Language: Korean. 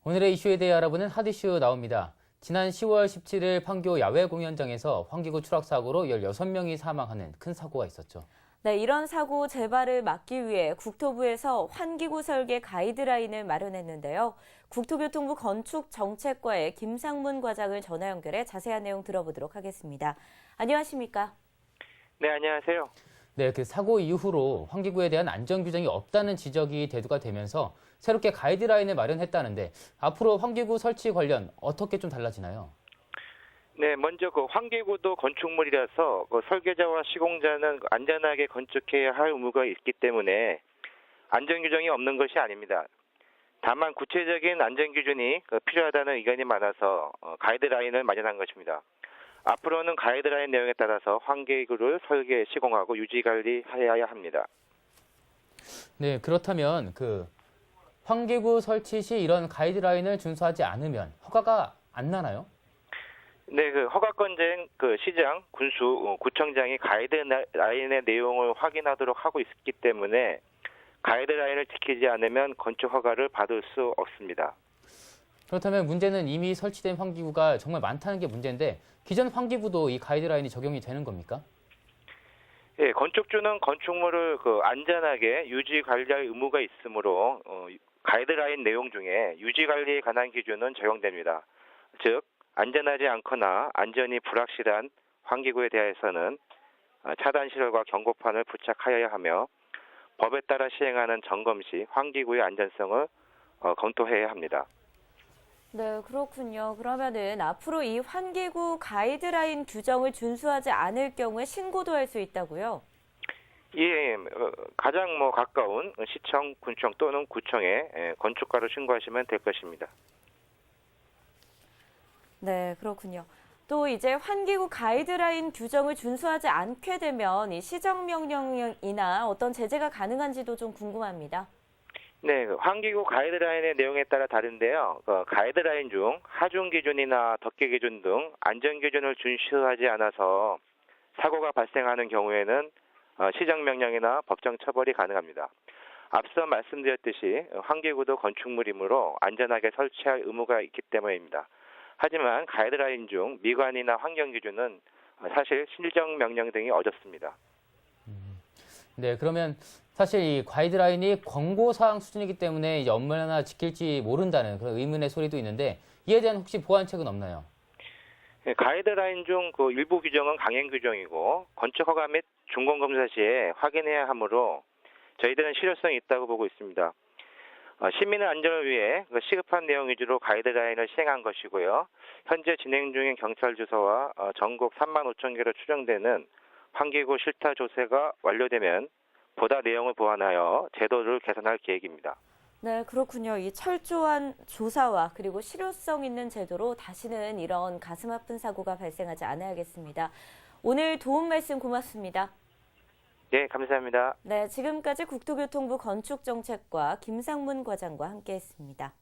오늘의 이슈에 대해 알아보는 핫이슈 나옵니다. 지난 10월 17일 판교 야외 공연장에서 환기구 추락 사고로 16명이 사망하는 큰 사고가 있었죠. 네, 이런 사고 재발을 막기 위해 국토부에서 환기구 설계 가이드라인을 마련했는데요. 국토교통부 건축정책과의 김상문 과장을 전화 연결해 자세한 내용 들어보도록 하겠습니다. 안녕하십니까? 네, 안녕하세요. 네, 그 사고 이후로 환기구에 대한 안전 규정이 없다는 지적이 대두가 되면서 새롭게 가이드라인을 마련했다는데 앞으로 환기구 설치 관련 어떻게 좀 달라지나요? 네, 먼저 환기구도 건축물이라서 설계자와 시공자는 안전하게 건축해야 할 의무가 있기 때문에 안전 규정이 없는 것이 아닙니다. 다만 구체적인 안전 기준이 필요하다는 의견이 많아서 가이드라인을 마련한 것입니다. 앞으로는 가이드라인 내용에 따라서 환기구를 설계, 시공하고 유지 관리해야 합니다. 네, 그렇다면 환기구 설치 시 이런 가이드라인을 준수하지 않으면 허가가 안 나나요? 네, 허가권자인 시장, 군수, 구청장이 가이드라인의 내용을 확인하도록 하고 있기 때문에 가이드라인을 지키지 않으면 건축 허가를 받을 수 없습니다. 그렇다면 문제는 이미 설치된 환기구가 정말 많다는 게 문제인데 기존 환기구도 이 가이드라인이 적용이 되는 겁니까? 예, 건축주는 건축물을 안전하게 유지 관리할 의무가 있으므로 가이드라인 내용 중에 유지 관리에 관한 기준은 적용됩니다. 즉, 안전하지 않거나 안전이 불확실한 환기구에 대해서는 차단 시설과 경고판을 부착하여야 하며 법에 따라 시행하는 점검 시 환기구의 안전성을 검토해야 합니다. 네, 그렇군요. 그러면은 앞으로 이 환기구 가이드라인 규정을 준수하지 않을 경우에 신고도 할 수 있다고요? 예, 가장 가까운 시청, 군청 또는 구청에 건축가로 신고하시면 될 것입니다. 네, 그렇군요. 또 이제 환기구 가이드라인 규정을 준수하지 않게 되면 이 시정명령이나 어떤 제재가 가능한지도 좀 궁금합니다. 네, 환기구 가이드라인의 내용에 따라 다른데요. 가이드라인 중 하중 기준이나 덮개 기준 등 안전 기준을 준수하지 않아서 사고가 발생하는 경우에는 시정명령이나 법정 처벌이 가능합니다. 앞서 말씀드렸듯이 환기구도 건축물이므로 안전하게 설치할 의무가 있기 때문입니다. 하지만 가이드라인 중 미관이나 환경 기준은 사실 시정명령 등이 어렵습니다. 네, 그러면 사실 이 가이드라인이 권고사항 수준이기 때문에 이제 얼마나 지킬지 모른다는 그런 의문의 소리도 있는데 이에 대한 혹시 보완책은 없나요? 네, 가이드라인 중 일부 규정은 강행 규정이고 건축허가 및 준공검사 시에 확인해야 하므로 저희들은 실효성이 있다고 보고 있습니다. 시민의 안전을 위해 시급한 내용 위주로 가이드라인을 시행한 것이고요. 현재 진행 중인 경찰 조사와 전국 3만 5천 개로 추정되는 환기구 실태 조사가 완료되면 보다 내용을 보완하여 제도를 개선할 계획입니다. 네, 그렇군요. 이 철저한 조사와 그리고 실효성 있는 제도로 다시는 이런 가슴 아픈 사고가 발생하지 않아야겠습니다. 오늘 도움 말씀 고맙습니다. 네, 감사합니다. 네, 지금까지 국토교통부 건축정책과 김상문 과장과 함께했습니다.